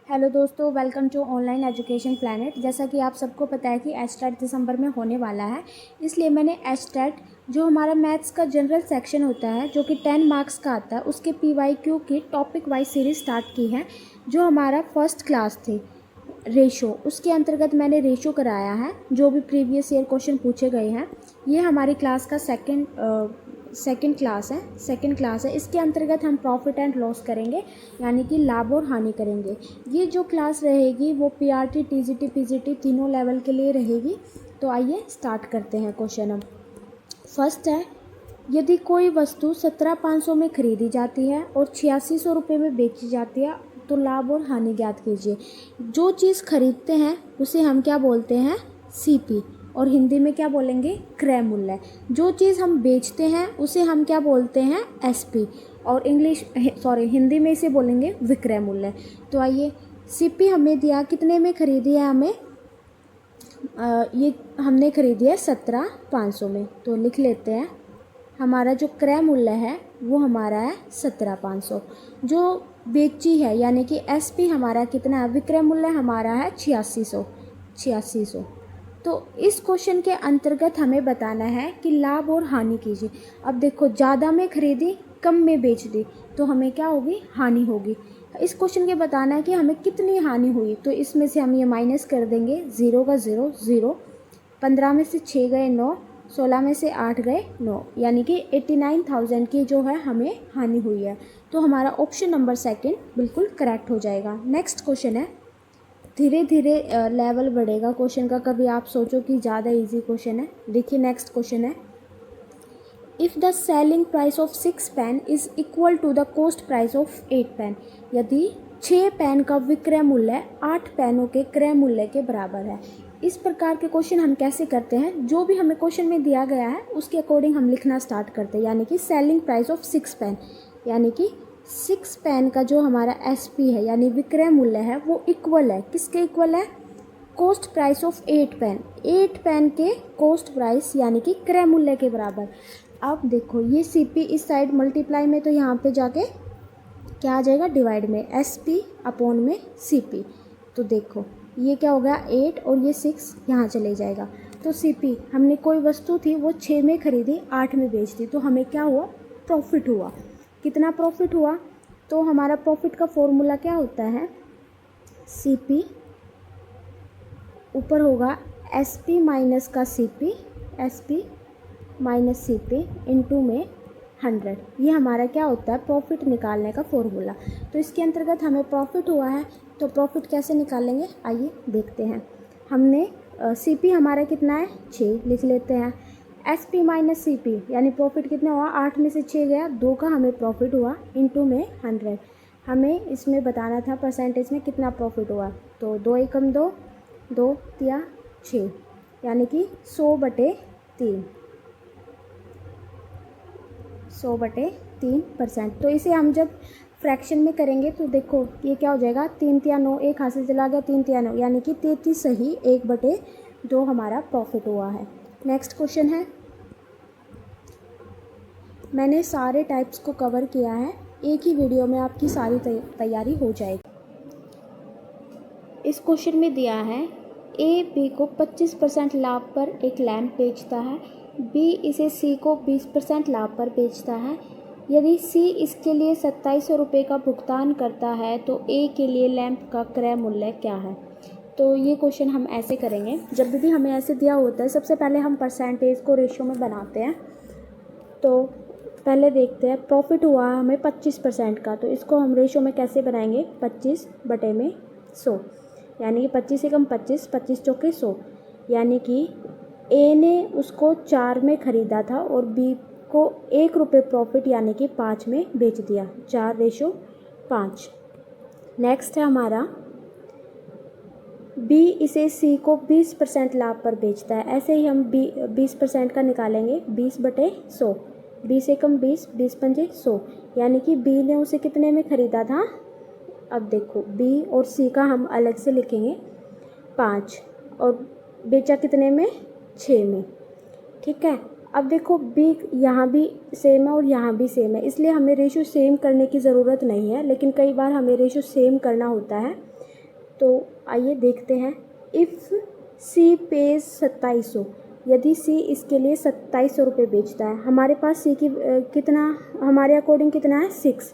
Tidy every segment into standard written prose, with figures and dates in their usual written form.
Hello दोस्तों, welcome to online education planet. जैसा कि आप सबको पता है कि एचटेट दिसंबर में होने वाला है, इसलिए मैंने एचटेट जो हमारा मैथ्स का जनरल सेक्शन होता है जो कि 10 मार्क्स का आता है, उसके पीवाईक्यू की टॉपिक वाइज सीरीज़ स्टार्ट की है। जो हमारा फर्स्ट क्लास थी रेशो, उसके अंतर्गत मैंने रेशो कराया है। जो भी प्रीवियस ईयर क्वेश्चन पूछे गए हैं, ये हमारी क्लास का सेकंड क्लास है। इसके अंतर्गत हम प्रॉफिट एंड लॉस करेंगे, यानी कि लाभ और हानि करेंगे। ये जो क्लास रहेगी वो पीआरटी, टीजीटी, पीजीटी तीनों लेवल के लिए रहेगी। तो आइए स्टार्ट करते हैं क्वेश्चन। अब फर्स्ट है, यदि कोई वस्तु 17,500 में खरीदी जाती है और 8600 रुपये में बेची जाती है तो लाभ और हानि ज्ञात कीजिए। जो चीज़ खरीदते हैं उसे हम क्या बोलते हैं? सीपी, और हिंदी में क्या बोलेंगे? क्रय मूल्य। जो चीज़ हम बेचते हैं उसे हम क्या बोलते हैं? एसपी, और हिंदी में इसे बोलेंगे विक्रय मूल्य। तो आइए, सीपी हमें दिया, कितने में खरीदी है हमें? ये हमने खरीदी है 17,500 में। तो लिख लेते हैं, हमारा जो क्रय मूल्य है वो हमारा है 17,500। जो बेची है यानी कि एसपी हमारा कितना है? विक्रय मूल्य हमारा है 8600। तो इस क्वेश्चन के अंतर्गत हमें बताना है कि लाभ और हानि कीजिए। अब देखो, ज़्यादा में खरीदी, कम में बेच दी, तो हमें क्या होगी? हानि होगी। इस क्वेश्चन के बताना है कि हमें कितनी हानि हुई, तो इसमें से हम ये माइनस कर देंगे। 0 का 0 0, 15 में से 6 गए 9, 16 में से 8 गए 9, यानी कि 89,000 की जो है हमें हानि हुई है। तो हमारा ऑप्शन नंबर सेकंड बिल्कुल करेक्ट हो जाएगा। नेक्स्ट क्वेश्चन है, धीरे धीरे लेवल बढ़ेगा क्वेश्चन का, कभी आप सोचो कि ज़्यादा इजी क्वेश्चन है। देखिए नेक्स्ट क्वेश्चन है, if the selling price of 6 pen is equal to the cost price of 8 pen. यदि 6 पेन का विक्रय मूल्य 8 पेनों के क्रय मूल्य के बराबर है। इस प्रकार के क्वेश्चन हम कैसे करते हैं? जो भी हमें क्वेश्चन में दिया गया है उसके अकॉर्डिंग हम लिखना स्टार्ट करते हैं। यानी कि सेलिंग प्राइस ऑफ 6 पेन, यानी कि 6 पेन का जो हमारा एसपी है यानी विक्रय मूल्य है वो इक्वल है, किसके इक्वल है? Cost price of 8 pen, 8 pen के कोस्ट प्राइस यानी कि क्रय मूल्य के बराबर। अब देखो, ये सीपी इस साइड मल्टीप्लाई में, तो यहाँ पे जाके क्या आ जाएगा? डिवाइड में, एसपी अपॉन में सीपी। तो देखो ये क्या हो गया? 8 और ये 6 यहाँ चले जाएगा। तो सीपी, हमने कोई वस्तु थी वो 6 में खरीदी, 8 में बेच दी, तो हमें क्या हुआ? प्रॉफिट हुआ। कितना प्रॉफिट हुआ? तो हमारा प्रॉफिट का फॉर्मूला क्या होता है? सीपी ऊपर होगा एसपी माइनस का CP, SP minus CP into में 100। ये हमारा क्या होता है? प्रॉफिट निकालने का फॉर्मूला। तो इसके अंतर्गत हमें प्रॉफिट हुआ है, तो प्रॉफिट कैसे निकालेंगे आइए देखते हैं। हमने सीपी हमारा कितना है? 6 लिख लेते हैं। एसपी माइनस सीपी यानी प्रॉफिट कितना हुआ? 8 में से 6 गया, 2 का हमें प्रॉफिट हुआ, इंटू में 100। हमें इसमें बताना था परसेंटेज में कितना प्रॉफिट हुआ। तो 2 एकम 2, 2 तिया 6, यानी कि 100/3, 100/3%। तो इसे हम जब फ्रैक्शन में करेंगे तो देखो ये क्या हो जाएगा? 3 तिया 9, एक हाथ से चला गया, 3 तिया 9, यानी कि 33 सही 1/2 हमारा प्रॉफिट हुआ है। नेक्स्ट क्वेश्चन है, मैंने सारे टाइप्स को कवर किया है, एक ही वीडियो में आपकी सारी तैयारी हो जाएगी। इस क्वेश्चन में दिया है, ए बी को 25% लाभ पर एक लैंप बेचता है, बी इसे सी को 20% लाभ पर बेचता है। यदि सी इसके लिए 2700 रुपये का भुगतान करता है तो ए के लिए लैंप का क्रय मूल्य क्या है? तो ये क्वेश्चन हम ऐसे करेंगे, जब भी हमें ऐसे दिया होता है सबसे पहले हम परसेंटेज को रेशियो में बनाते हैं। तो पहले देखते हैं, प्रॉफिट हुआ हमें 25% का, तो इसको हम रेशियो में कैसे बनाएंगे? 25/100, यानी कि 25 से कम 25, 25 चौके 100, यानी कि ए ने उसको 4 में ख़रीदा था और बी को 1 रुपये प्रॉफिट यानी कि 5 में बेच दिया, 4/5। नेक्स्ट है हमारा, बी इसे सी को 20% लाभ पर बेचता है। ऐसे ही हम 20% का निकालेंगे, 20/100, 20 से कम 20, 20 पंजे 100, यानी कि बी ने उसे कितने में ख़रीदा था? अब देखो, बी और सी का हम अलग से लिखेंगे 5, और बेचा कितने में? 6 में। ठीक है, अब देखो बी यहाँ भी सेम है और यहाँ भी सेम है, इसलिए हमें रेशो सेम करने की ज़रूरत नहीं है, लेकिन कई बार हमें रेशो सेम करना होता है। तो आइए देखते हैं। इफ़ सी पेज 2700, यदि सी इसके लिए 2700 रुपये बेचता है, हमारे पास सी की कितना, हमारे अकॉर्डिंग कितना है 6,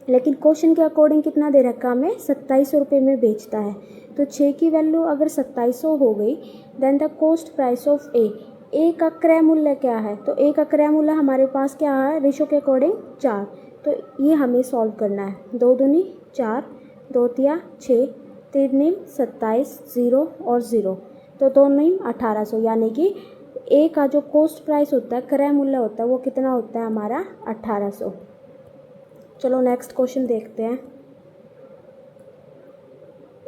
लेकिन क्वेश्चन के अकॉर्डिंग कितना दे रखा हमें 2700 रुपये में बेचता है। तो 6 की वैल्यू अगर 2700 हो गई, then the cost price of A का क्रय मूल्य क्या है, तो ए का क्रय मूल्य हमारे पास क्या है रेशो के अकॉर्डिंग 4। तो ये हमें सॉल्व करना है। 2 दूनी 4, 2 तिया 6, 3 नीम 27, 0 और 0, तो 2 नीम 1800, यानी कि ए का जो कॉस्ट प्राइस होता है, क्रय मूल्य होता है, वो कितना होता है हमारा 1800। चलो नेक्स्ट क्वेश्चन देखते हैं।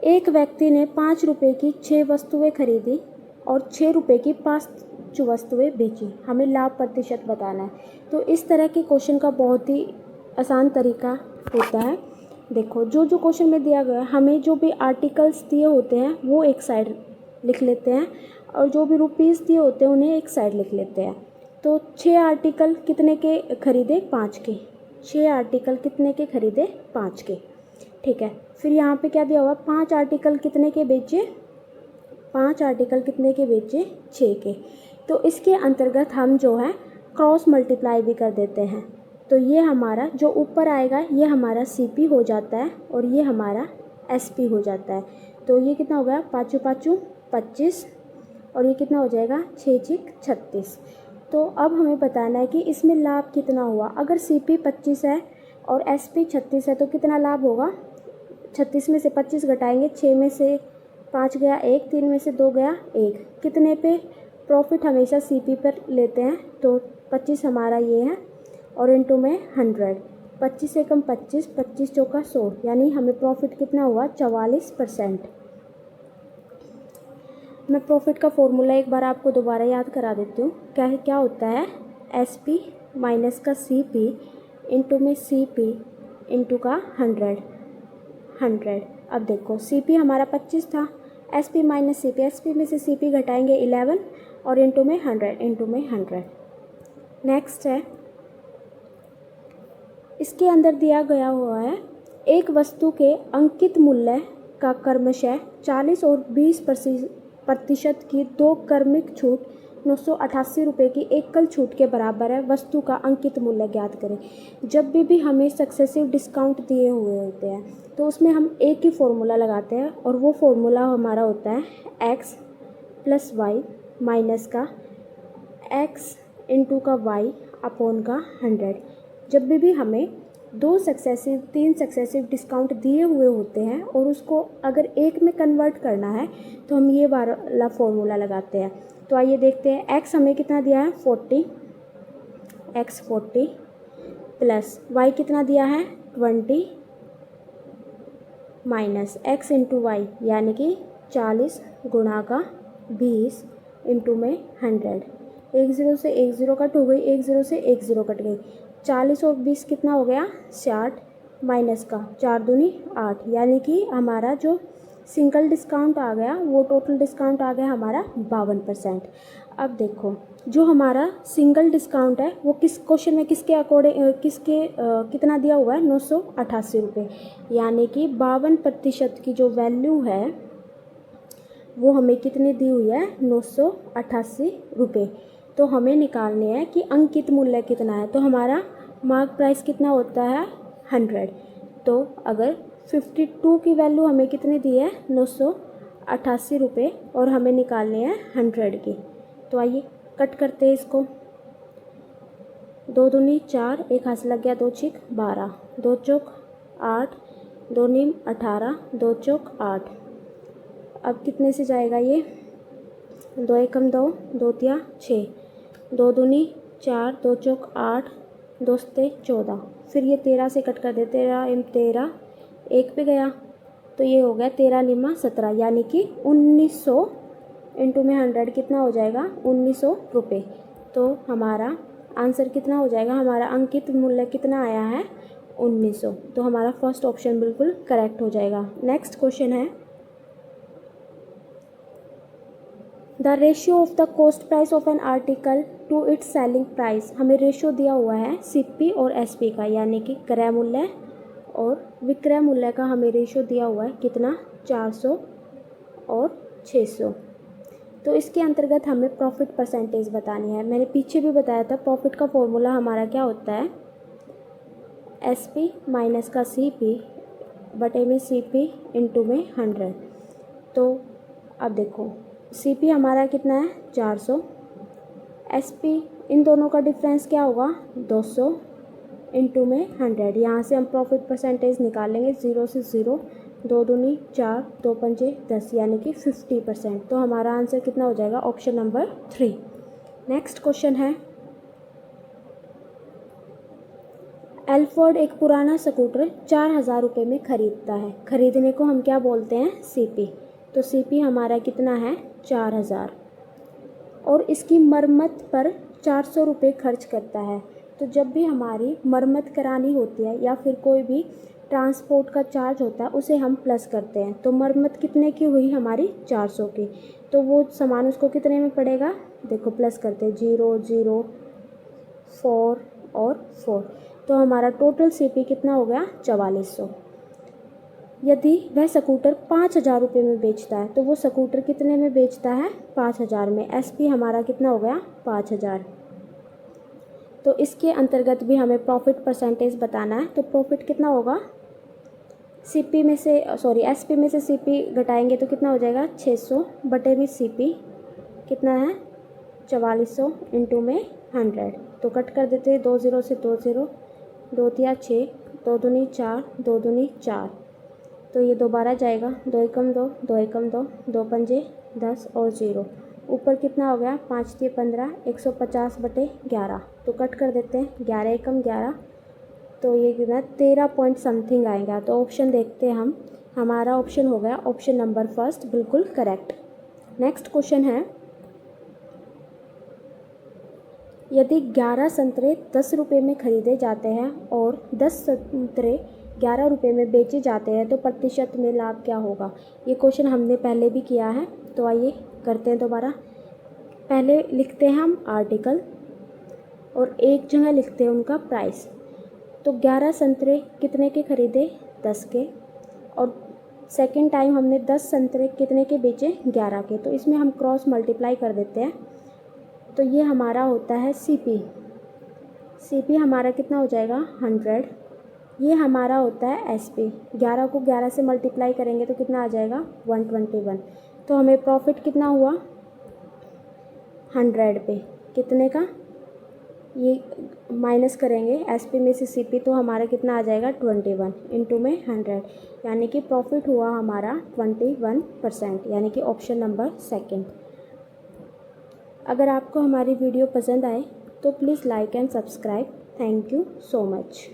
एक व्यक्ति ने 5 रुपये की 6 वस्तुएं खरीदी और 6 रुपये की 5 वस्तुएं बेची, हमें लाभ प्रतिशत बताना है। तो इस तरह के क्वेश्चन का बहुत ही आसान तरीका होता है। देखो जो जो क्वेश्चन में दिया गया है, हमें जो भी आर्टिकल्स दिए होते हैं वो एक साइड लिख लेते हैं, और जो भी रुपीज़ दिए होते हैं उन्हें एक साइड लिख लेते हैं। तो 6 आर्टिकल कितने के खरीदे, 5 के। 6 आर्टिकल कितने के खरीदे, 5 के, ठीक है। फिर यहाँ पे क्या दिया हुआ, 5 आर्टिकल कितने के बेचे, 5 आर्टिकल कितने के बेचे, 6 के। तो इसके अंतर्गत हम जो है क्रॉस मल्टीप्लाई भी कर देते हैं। तो ये हमारा जो ऊपर आएगा ये हमारा सीपी हो जाता है, और ये हमारा एसपी हो जाता है। तो ये कितना हो गया, 5 5 25, और ये कितना हो जाएगा 6 6 36। तो अब हमें बताना है कि इसमें लाभ कितना हुआ। अगर सीपी 25 है और एसपी 36 है तो कितना लाभ होगा, 36 में से 25 घटाएंगे, 6 में से 5 गया 1, 3 में से 2 गया 1, कितने पे प्रॉफिट हमेशा सीपी पर लेते हैं, तो 25 हमारा ये है, और इनटू में 100, 25 से कम 25, 25 चौका 100, यानी हमें प्रॉफिट कितना हुआ 44%। मैं प्रॉफिट का फॉर्मूला एक बार आपको दोबारा याद करा देती हूँ। क्या होता है, एसपी माइनस का सीपी इंटू में सीपी इंटू का 100। अब देखो सीपी हमारा 25 था, एसपी माइनस सीपी, एसपी में से सीपी घटाएंगे 11, और इंटू में 100। नेक्स्ट है, इसके अंदर दिया गया हुआ है एक वस्तु के अंकित मूल्य का क्रमशः 40 और 20% की 2 क्रमिक छूट 988 रुपये की एकल छूट के बराबर है, वस्तु का अंकित मूल्य ज्ञात करें। जब भी हमें सक्सेसिव डिस्काउंट दिए हुए होते हैं तो उसमें हम एक ही फॉर्मूला लगाते हैं, और वो फॉर्मूला हमारा होता है x प्लस वाई माइनस का x इंटू का y अपॉन का 100। जब भी हमें 2 सक्सेसिव 3 सक्सेसिव डिस्काउंट दिए हुए होते हैं और उसको अगर एक में कन्वर्ट करना है तो हम ये वाला फॉर्मूला लगाते हैं। तो आइए देखते हैं, x हमें कितना दिया है 40, x 40 प्लस y कितना दिया है 20 माइनस x इंटू वाई, यानी कि 40 गुणा का 20 इंटू में 100। 1 0 से 1 0 कट हो गई, 1 0 से 1 0 कट गई, 40 और 20 कितना हो गया 60, माइनस का 4 दूनी 8, यानी कि हमारा जो सिंगल डिस्काउंट आ गया वो टोटल डिस्काउंट आ गया हमारा 52%। अब देखो जो हमारा सिंगल डिस्काउंट है वो किस क्वेश्चन में किसके अकॉर्डिंग कितना दिया हुआ है 988 रुपये, यानी कि 52% की जो वैल्यू है वो हमें कितनी दी हुई है 988 रुपये। तो हमें निकालने हैं कि अंकित मूल्य कितना है। तो हमारा मार्क प्राइस कितना होता है 100। तो अगर 52 की वैल्यू हमें कितनी दी है 988 रुपये, और हमें निकालने हैं 100 की। तो आइए कट करते हैं इसको, 2 दूनी 4, एक हाथ से लग गया 2 छिक 12, 2 चौक 8, 2 नीम 18, 2 चौक 8। अब कितने से जाएगा ये, 2 एकम 2, 2 तिया 6, 2 दूनी 4, 2 चौक 8, 2 सते 14, फिर ये 13 से कट कर दे, 13 एम 13, एक पे गया तो ये हो गया 13 निमा 17, यानी कि 1900 इंटू में 100 कितना हो जाएगा 1900 रुपये। तो हमारा आंसर कितना हो जाएगा, हमारा अंकित मूल्य कितना आया है 1900। तो हमारा फर्स्ट ऑप्शन बिल्कुल करेक्ट हो जाएगा। नेक्स्ट क्वेश्चन है, the ratio of the cost price of an article to it's selling price. हमें रेशियो दिया हुआ है सीपी और एसपी का, यानी कि क्रय मूल्य और विक्रय मूल्य का हमें रेशो दिया हुआ है कितना, 400 और 600। तो इसके अंतर्गत हमें प्रॉफिट परसेंटेज बतानी है। मैंने पीछे भी बताया था प्रॉफिट का फॉर्मूला हमारा क्या होता है, SP माइनस का CP बटे में CP इंटू में 100। तो अब देखो CP हमारा कितना है 400, SP इन दोनों का डिफरेंस क्या होगा 200 इंटू में 100। यहाँ से हम प्रॉफिट परसेंटेज निकालेंगे, 0 से 0, 2 दूनी 4, 2 पंजे 10 यानी कि 50%। तो हमारा आंसर कितना हो जाएगा, ऑप्शन नंबर 3। नेक्स्ट क्वेश्चन है, एल्फोर्ड एक पुराना स्कूटर 4000 रुपये में ख़रीदता है। ख़रीदने को हम क्या बोलते हैं, CP। तो CP हमारा कितना है 4000 और इसकी मरम्मत पर 400 रुपये खर्च करता है। तो जब भी हमारी मरम्मत करानी होती है या फिर कोई भी ट्रांसपोर्ट का चार्ज होता है उसे हम प्लस करते हैं। तो मरम्मत कितने की हुई हमारी 400 की, तो वो सामान उसको कितने में पड़ेगा, देखो प्लस करते हैं 0 0 4 और 4। तो हमारा टोटल CP कितना हो गया 4400। यदि वह स्कूटर 5000 रुपये में बेचता है तो वो स्कूटर कितने में बेचता है 5000 में। SP हमारा कितना हो गया 5000। तो इसके अंतर्गत भी हमें प्रॉफिट परसेंटेज बताना है। तो प्रॉफिट कितना होगा, SP में से SP में से CP घटाएंगे तो कितना हो जाएगा 600 बटे में CP कितना है 4400 इंटू में 100। तो कट कर देते हैं 2 0 से 2 0, 2 तिया 6, 2 दूनी 4, 2 दूनी 4। तो ये दोबारा जाएगा, 2 एकम 2, 2 एकम 2, 2 पंजे 10 और 0। ऊपर कितना हो गया 5 तिया 15, 150 बटे 11। तो कट कर देते हैं 11 एकम 11, तो ये कितना 13 पॉइंट समथिंग आएगा। तो ऑप्शन देखते हैं हम, हमारा ऑप्शन हो गया ऑप्शन नंबर फर्स्ट, बिल्कुल करेक्ट। नेक्स्ट क्वेश्चन है, यदि 11 संतरे 10 रुपये में ख़रीदे जाते हैं और 10 संतरे 11 रुपये में बेचे जाते हैं तो प्रतिशत में लाभ क्या होगा। ये क्वेश्चन हमने पहले भी किया है, तो आइए करते हैं दोबारा। पहले लिखते हैं हम आर्टिकल और एक जगह लिखते हैं उनका प्राइस। तो 11 संतरे कितने के ख़रीदे 10 के, और सेकंड टाइम हमने 10 संतरे कितने के बेचे 11 के। तो इसमें हम क्रॉस मल्टीप्लाई कर देते हैं, तो ये हमारा होता है CP हमारा कितना हो जाएगा 100। ये हमारा होता है SP, 11 को 11 से मल्टीप्लाई करेंगे तो कितना आ जाएगा 121। तो हमें प्रॉफिट कितना हुआ 100 पे कितने का, ये माइनस करेंगे SP में से CP तो हमारा कितना आ जाएगा 21 इंटू में 100, यानी कि प्रॉफिट हुआ हमारा 21%, यानी कि ऑप्शन नंबर सेकंड। अगर आपको हमारी वीडियो पसंद आए तो please like and subscribe. Thank you so much.